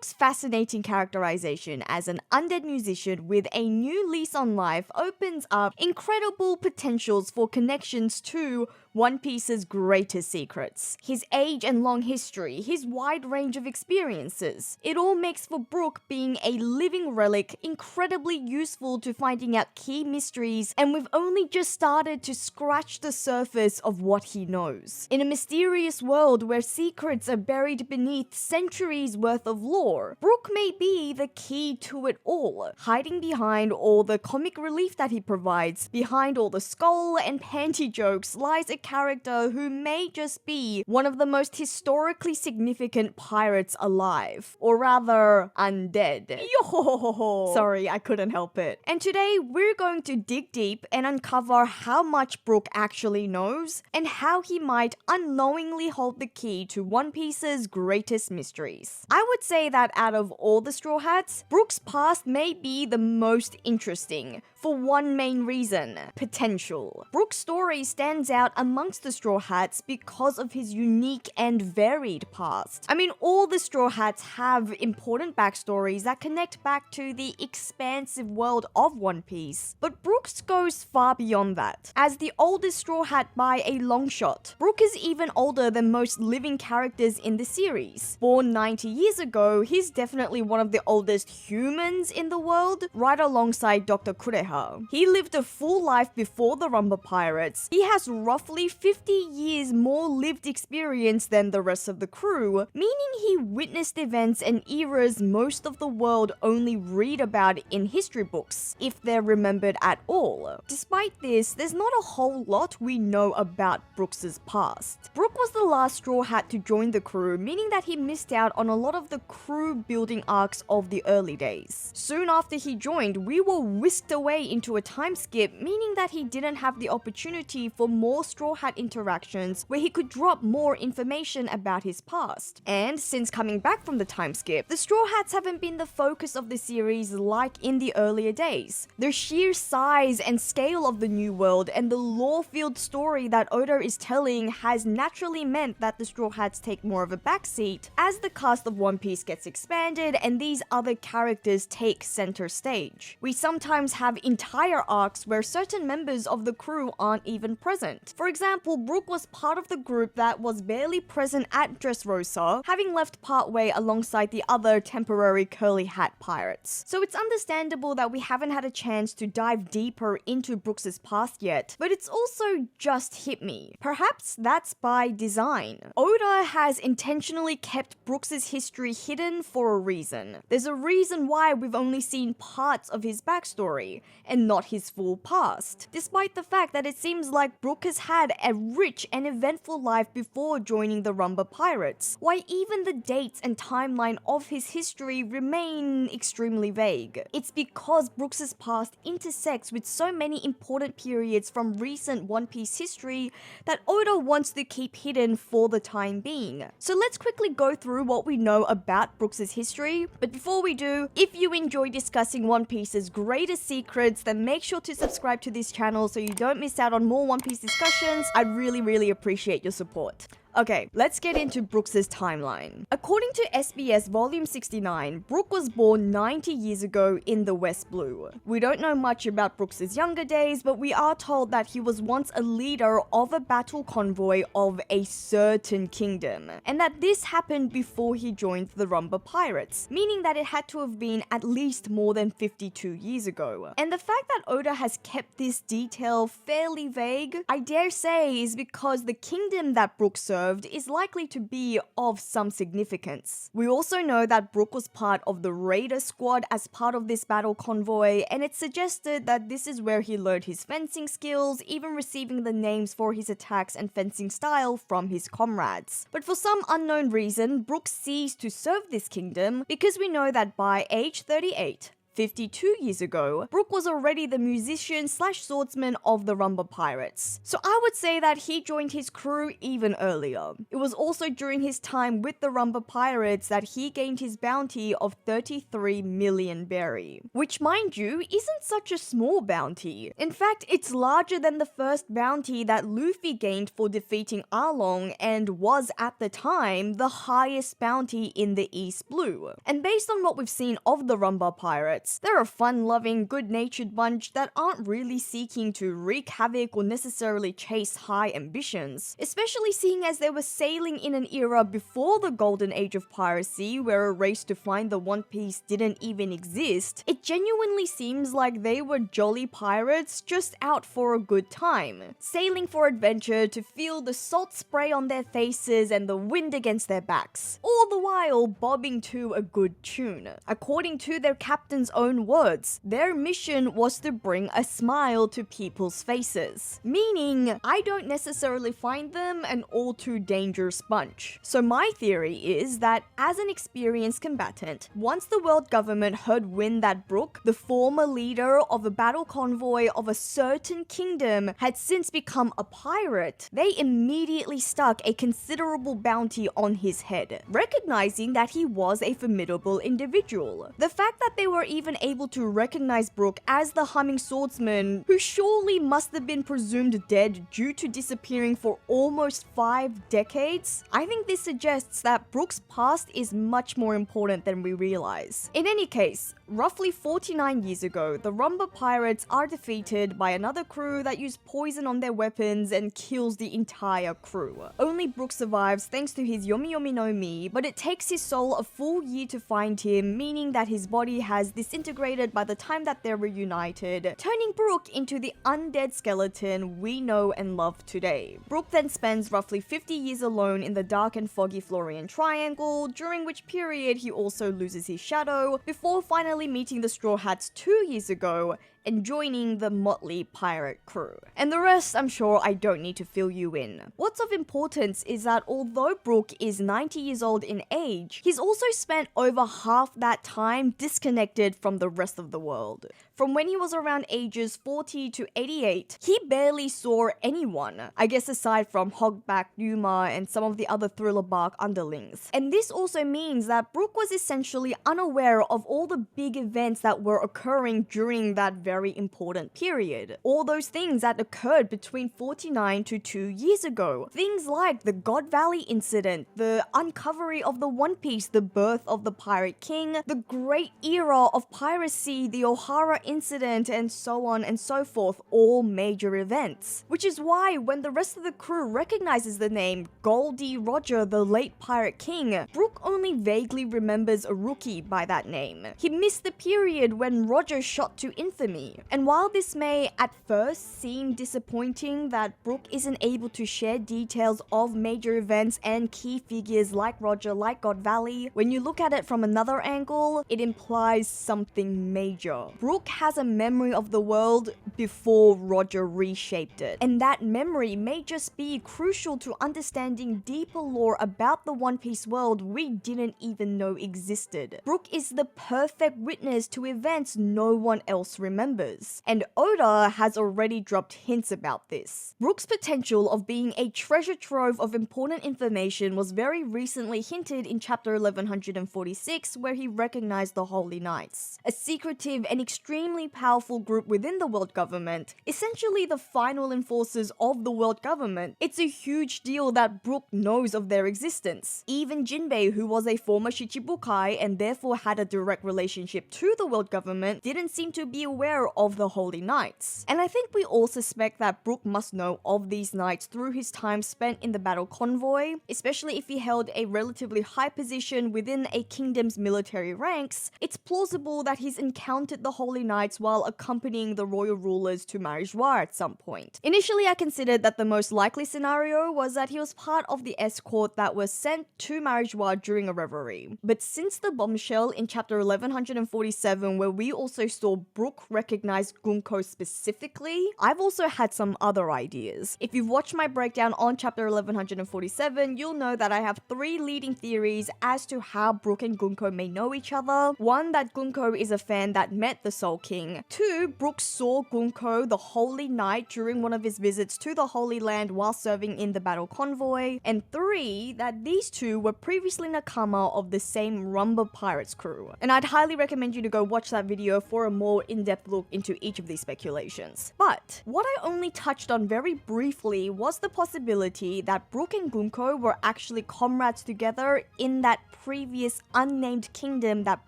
Brook's fascinating characterization as an undead musician with a new lease on life opens up incredible potentials for connections to One Piece's greatest secrets. His age and long history, his wide range of experiences. It all makes for Brook being a living relic incredibly useful to finding out key mysteries, and we've only just started to scratch the surface of what he knows. In a mysterious world where secrets are buried beneath centuries worth of lore, Brook may be the key to it all, hiding behind all the comic relief that he provides. Behind all the skull and panty jokes lies a character who may just be one of the most historically significant pirates alive. Or rather, undead. Yo! Sorry, I couldn't help it. And today, we're going to dig deep and uncover how much Brook actually knows, and how he might unknowingly hold the key to One Piece's greatest mysteries. I would say that out of all the Straw Hats, Brook's past may be the most interesting, for one main reason: potential. Brook's story stands out amongst the Straw Hats because of his unique and varied past. I mean, all the Straw Hats have important backstories that connect back to the expansive world of One Piece, but Brook's goes far beyond that. As the oldest Straw Hat by a long shot, Brook is even older than most living characters in the series. Born 90 years ago, he's definitely one of the oldest humans in the world, right alongside Dr. Kureha. He lived a full life before the Rumba Pirates. He has roughly 50 years more lived experience than the rest of the crew, meaning he witnessed events and eras most of the world only read about in history books, if they're remembered at all. Despite this, there's not a whole lot we know about Brooks' past. Brook was the last Straw Hat to join the crew, meaning that he missed out on a lot of the crew building arcs of the early days. Soon after he joined, we were whisked away into a time skip, meaning that he didn't have the opportunity for more Straw Hat interactions where he could drop more information about his past. And since coming back from the time skip, the Straw Hats haven't been the focus of the series like in the earlier days. The sheer size and scale of the new world and the lore-filled story that Oda is telling has naturally meant that the Straw Hats take more of a backseat as the cast of One Piece gets expanded and these other characters take center stage. We sometimes have entire arcs where certain members of the crew aren't even present. For example, Brook was part of the group that was barely present at Dressrosa, having left partway alongside the other temporary curly hat pirates. So it's understandable that we haven't had a chance to dive deeper into Brooks' past yet, but it's also just hit me. Perhaps that's by design. Oda has intentionally kept Brooks' history hidden for a reason. There's a reason why we've only seen parts of his backstory, and not his full past, despite the fact that it seems like Brook has had a rich and eventful life before joining the Rumba Pirates. Why even the dates and timeline of his history remain extremely vague. It's because Brooks' past intersects with so many important periods from recent One Piece history that Oda wants to keep hidden for the time being. So let's quickly go through what we know about Brooks' history, but before we do, if you enjoy discussing One Piece's greatest secrets, then make sure to subscribe to this channel so you don't miss out on more One Piece discussions. I'd really appreciate your support. Okay, let's get into Brooks' timeline. According to SBS Volume 69, Brook was born 90 years ago in the West Blue. We don't know much about Brooks' younger days, but we are told that he was once a leader of a battle convoy of a certain kingdom, and that this happened before he joined the Rumba Pirates, meaning that it had to have been at least more than 52 years ago. And the fact that Oda has kept this detail fairly vague, I dare say, is because the kingdom that Brook served is likely to be of some significance. We also know that Brook was part of the Raider squad as part of this battle convoy, and it's suggested that this is where he learned his fencing skills, even receiving the names for his attacks and fencing style from his comrades. But for some unknown reason, Brook ceased to serve this kingdom because we know that by age 38, 52 years ago, Brook was already the musician slash swordsman of the Rumba Pirates. So I would say that he joined his crew even earlier. It was also during his time with the Rumba Pirates that he gained his bounty of 33 million berry, which mind you isn't such a small bounty. In fact, it's larger than the first bounty that Luffy gained for defeating Arlong and was at the time the highest bounty in the East Blue. And based on what we've seen of the Rumba Pirates, they're a fun-loving, good-natured bunch that aren't really seeking to wreak havoc or necessarily chase high ambitions, especially seeing as they were sailing in an era before the golden age of piracy where a race to find the One Piece didn't even exist. It genuinely seems like they were jolly pirates just out for a good time, sailing for adventure to feel the salt spray on their faces and the wind against their backs, all the while bobbing to a good tune. According to their captain's own words, their mission was to bring a smile to people's faces, meaning I don't necessarily find them an all too dangerous bunch. So my theory is that as an experienced combatant, once the world government heard wind that Brook, the former leader of a battle convoy of a certain kingdom, had since become a pirate, they immediately stuck a considerable bounty on his head, recognizing that he was a formidable individual. The fact that they were even able to recognize Brook as the humming swordsman, who surely must have been presumed dead due to disappearing for almost 5 decades, I think this suggests that Brook's past is much more important than we realize. In any case, roughly 49 years ago, the Rumba Pirates are defeated by another crew that use poison on their weapons and kills the entire crew. Only Brook survives thanks to his Yomi Yomi no Mi, but it takes his soul a full year to find him, meaning that his body has disintegrated by the time that they're reunited, turning Brook into the undead skeleton we know and love today. Brook then spends roughly 50 years alone in the dark and foggy Florian Triangle, during which period he also loses his shadow, before finally meeting the Straw Hats 2 years ago and joining the motley pirate crew. And the rest, I'm sure I don't need to fill you in. What's of importance is that although Brook is 90 years old in age, he's also spent over half that time disconnected from the rest of the world. From when he was around ages 40 to 88, he barely saw anyone, I guess aside from Hogback, Yuma, and some of the other Thriller Bark underlings. And this also means that Brook was essentially unaware of all the big events that were occurring during that very important period. All those things that occurred between 49 to 2 years ago. Things like the God Valley incident, the uncovery of the One Piece, the birth of the Pirate King, the great era of piracy, the O'Hara incident, and so on and so forth, all major events. Which is why when the rest of the crew recognizes the name Goldie Roger, the late Pirate King, Brook only vaguely remembers a rookie by that name. He missed the period when Roger shot to infamy. And while this may at first seem disappointing that Brook isn't able to share details of major events and key figures like Roger, like God Valley, when you look at it from another angle, it implies something major. Brook has a memory of the world before Roger reshaped it, and that memory may just be crucial to understanding deeper lore about the One Piece world we didn't even know existed. Brook is the perfect witness to events no one else remembers, and Oda has already dropped hints about this. Brook's potential of being a treasure trove of important information was very recently hinted in chapter 1146, where he recognized the Holy Knights, a secretive and extremely powerful group within the world government, essentially the final enforcers of the world government. It's a huge deal that Brook knows of their existence. Even Jinbei, who was a former Shichibukai and therefore had a direct relationship to the world government, didn't seem to be aware of the Holy Knights. And I think we all suspect that Brook must know of these knights through his time spent in the battle convoy, especially if he held a relatively high position within a kingdom's military ranks. It's plausible that he's encountered the Holy Knights while accompanying the royal rulers to Marijwar at some point. Initially, I considered that the most likely scenario was that he was part of the escort that was sent to Marijwar during a reverie. But since the bombshell in chapter 1147, where we also saw Brook recognize Gunko specifically, I've also had some other ideas. If you've watched my breakdown on chapter 1147, you'll know that I have 3 leading theories as to how Brook and Gunko may know each other. 1, that Gunko is a fan that met the Soul King. 2, Brook saw Gunko, the Holy Knight, during one of his visits to the Holy Land while serving in the battle convoy. And 3, that these two were previously nakama of the same Rumba Pirates crew. And I'd highly recommend you to go watch that video for a more in-depth look into each of these speculations. But what I only touched on very briefly was the possibility that Brook and Gunko were actually comrades together in that previous unnamed kingdom that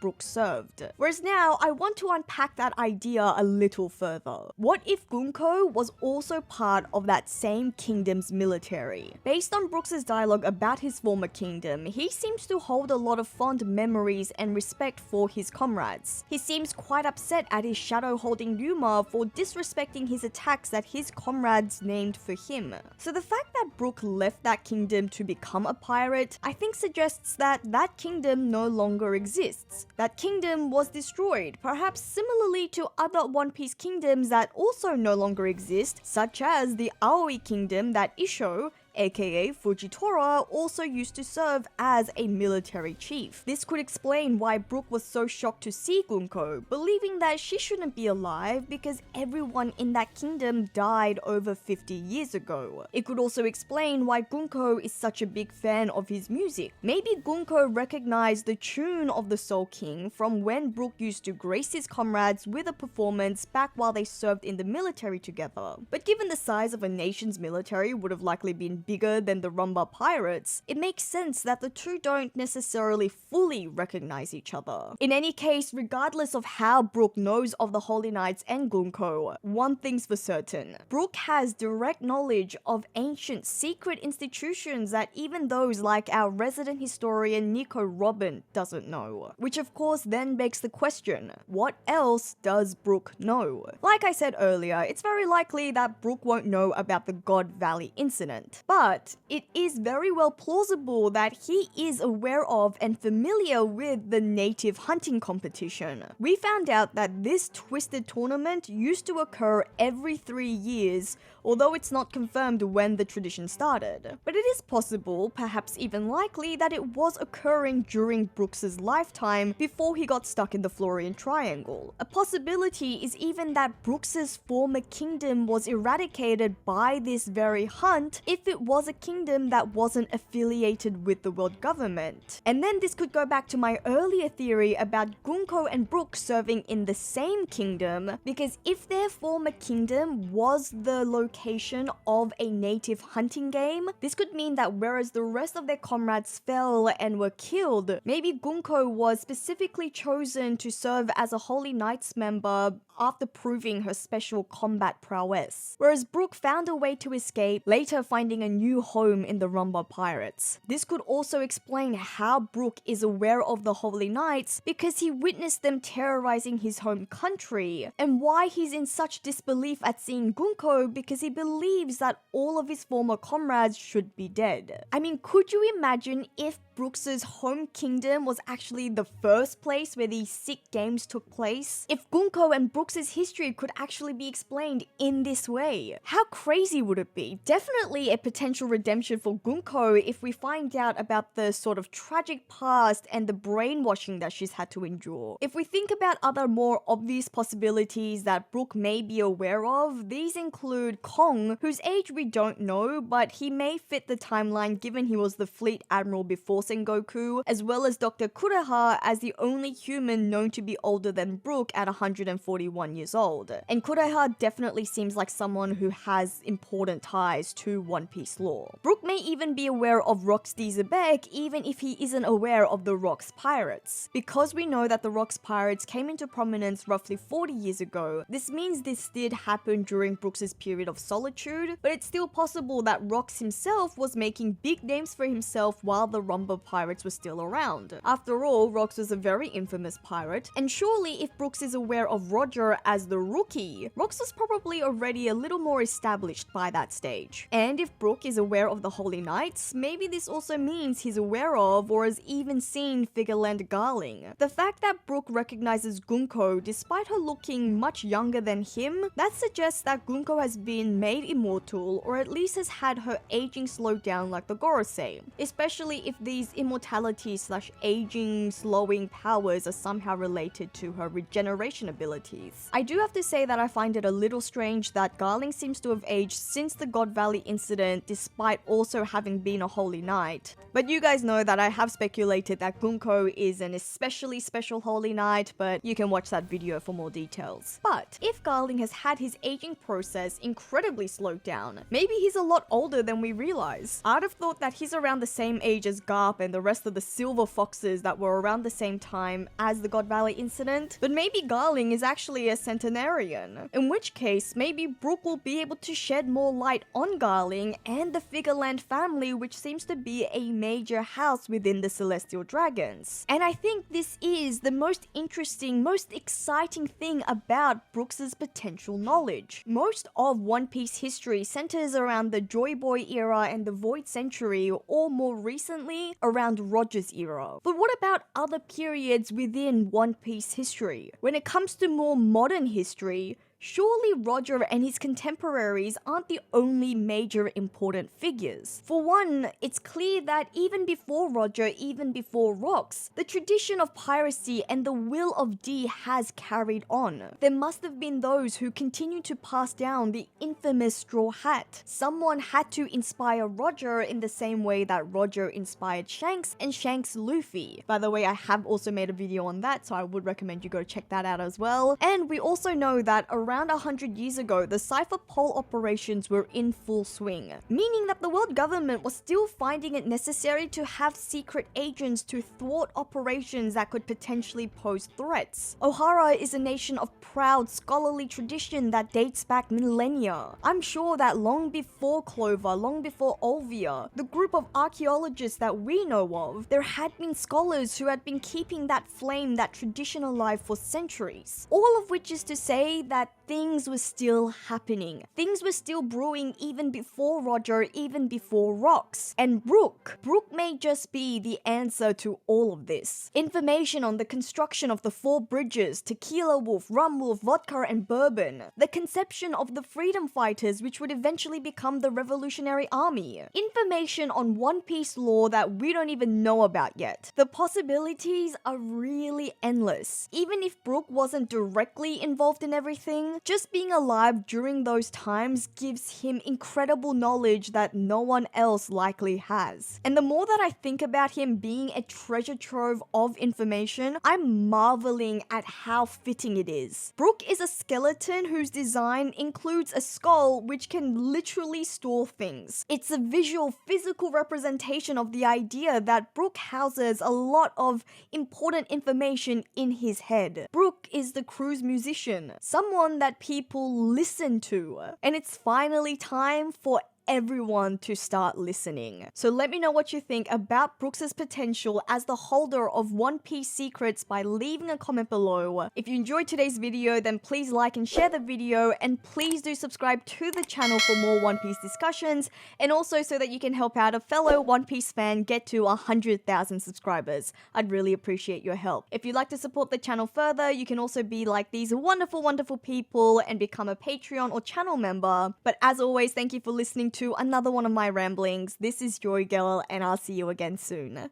Brook served. Whereas now, I want to unpack that idea a little further. What if Gunko was also part of that same kingdom's military? Based on Brooks' dialogue about his former kingdom, he seems to hold a lot of fond memories and respect for his comrades. He seems quite upset at his shadow-holding Yuma for disrespecting his attacks that his comrades named for him. So the fact that Brook left that kingdom to become a pirate, I think suggests that that kingdom no longer exists. That kingdom was destroyed, perhaps similarly to other One Piece kingdoms that also no longer exist, such as the Aoi kingdom that Isho, aka Fujitora, also used to serve as a military chief. This could explain why Brook was so shocked to see Gunko, believing that she shouldn't be alive because everyone in that kingdom died over 50 years ago. It could also explain why Gunko is such a big fan of his music. Maybe Gunko recognized the tune of the Soul King from when Brook used to grace his comrades with a performance back while they served in the military together. But given the size of a nation's military would have likely been bigger than the Rumba Pirates, it makes sense that the two don't necessarily fully recognize each other. In any case, regardless of how Brook knows of the Holy Knights and Gunko, one thing's for certain: Brook has direct knowledge of ancient secret institutions that even those like our resident historian Nico Robin doesn't know. Which of course then begs the question, what else does Brook know? Like I said earlier, it's very likely that Brook won't know about the God Valley incident. But it is very well plausible that he is aware of and familiar with the native hunting competition. We found out that this twisted tournament used to occur every 3 years, although it's not confirmed when the tradition started. But it is possible, perhaps even likely, that it was occurring during Brooks' lifetime before he got stuck in the Florian Triangle. A possibility is even that Brooks' former kingdom was eradicated by this very hunt if it was a kingdom that wasn't affiliated with the world government. And then this could go back to my earlier theory about Gunko and Brook serving in the same kingdom, because if their former kingdom was the location of a native hunting game, this could mean that whereas the rest of their comrades fell and were killed, maybe Gunko was specifically chosen to serve as a Holy Knights member after proving her special combat prowess. Whereas Brook found a way to escape, later finding a new home in the Rumba Pirates. This could also explain how Brook is aware of the Holy Knights, because he witnessed them terrorizing his home country, and why he's in such disbelief at seeing Gunko because he believes that all of his former comrades should be dead. I mean, could you imagine if Brooks' home kingdom was actually the first place where these sick games took place? If Gunko and Brooks' history could actually be explained in this way, how crazy would it be? Definitely a potential redemption for Gunko if we find out about the sort of tragic past and the brainwashing that she's had to endure. If we think about other more obvious possibilities that Brook may be aware of, these include Kong, whose age we don't know, but he may fit the timeline given he was the fleet admiral before Sengoku, as well as Dr. Kureha as the only human known to be older than Brook at 141 years old. And Kureha definitely seems like someone who has important ties to One Piece lore. Brook may even be aware of Rock's Zebek even if he isn't aware of the Rock's Pirates. Because we know that the Rock's Pirates came into prominence roughly 40 years ago, this means this did happen during Brooks' period of solitude, but it's still possible that Rox himself was making big names for himself while the Rumba Pirates were still around. After all, Rox was a very infamous pirate, and surely if Brooks is aware of Roger as the rookie, Rox was probably already a little more established by that stage. And if Brook Brook is aware of the Holy Knights, maybe this also means he's aware of or has even seen Figureland Garling. The fact that Brook recognizes Gunko despite her looking much younger than him, that suggests that Gunko has been made immortal or at least has had her aging slowed down like the Gorosei, especially if these immortality/aging slowing powers are somehow related to her regeneration abilities. I do have to say that I find it a little strange that Garling seems to have aged since the God Valley incident despite also having been a Holy Knight. But you guys know that I have speculated that Gunko is an especially special Holy Knight, but you can watch that video for more details. But if Garling has had his aging process incredibly slowed down, maybe he's a lot older than we realize. I'd have thought that he's around the same age as Garp and the rest of the Silver Foxes that were around the same time as the God Valley incident, but maybe Garling is actually a centenarian. In which case, maybe Brook will be able to shed more light on Garling and the Figureland family, which seems to be a major house within the Celestial Dragons. And I think this is the most interesting, most exciting thing about Brooks' potential knowledge. Most of One Piece history centers around the Joy Boy era and the Void Century, or more recently, around Roger's era. But what about other periods within One Piece history? When it comes to more modern history, surely Roger and his contemporaries aren't the only major important figures. For one, it's clear that even before Roger, even before Rocks, the tradition of piracy and the will of D has carried on. There must have been those who continued to pass down the infamous straw hat. Someone had to inspire Roger in the same way that Roger inspired Shanks and Shanks Luffy. By the way, I have also made a video on that, so I would recommend you go check that out as well. And we also know that around 100 years ago, the Cypher Pole operations were in full swing, meaning that the world government was still finding it necessary to have secret agents to thwart operations that could potentially pose threats. Ohara is a nation of proud scholarly tradition that dates back millennia. I'm sure that long before Clover, long before Olvia, the group of archaeologists that we know of, there had been scholars who had been keeping that flame, that tradition alive for centuries. All of which is to say that things were still happening. Things were still brewing even before Roger, even before Rocks. And Brook may just be the answer to all of this. Information on the construction of the 4 bridges, Tequila Wolf, Rum Wolf, Vodka and Bourbon. The conception of the freedom fighters which would eventually become the Revolutionary Army. Information on One Piece lore that we don't even know about yet. The possibilities are really endless. Even if Brook wasn't directly involved in everything, just being alive during those times gives him incredible knowledge that no one else likely has. And the more that I think about him being a treasure trove of information, I'm marveling at how fitting it is. Brook is a skeleton whose design includes a skull which can literally store things. It's a visual, physical representation of the idea that Brook houses a lot of important information in his head. Brook is the crew's musician, someone that people listen to. And it's finally time for everyone to start listening. So let me know what you think about Brooks' potential as the holder of One Piece secrets by leaving a comment below. If you enjoyed today's video, then please like and share the video, and please do subscribe to the channel for more One Piece discussions, and also so that you can help out a fellow One Piece fan get to 100,000 subscribers. I'd really appreciate your help. If you'd like to support the channel further, you can also be like these wonderful people and become a Patreon or channel member. But as always, thank you for listening to another one of my ramblings. This is JoyGirl, and I'll see you again soon.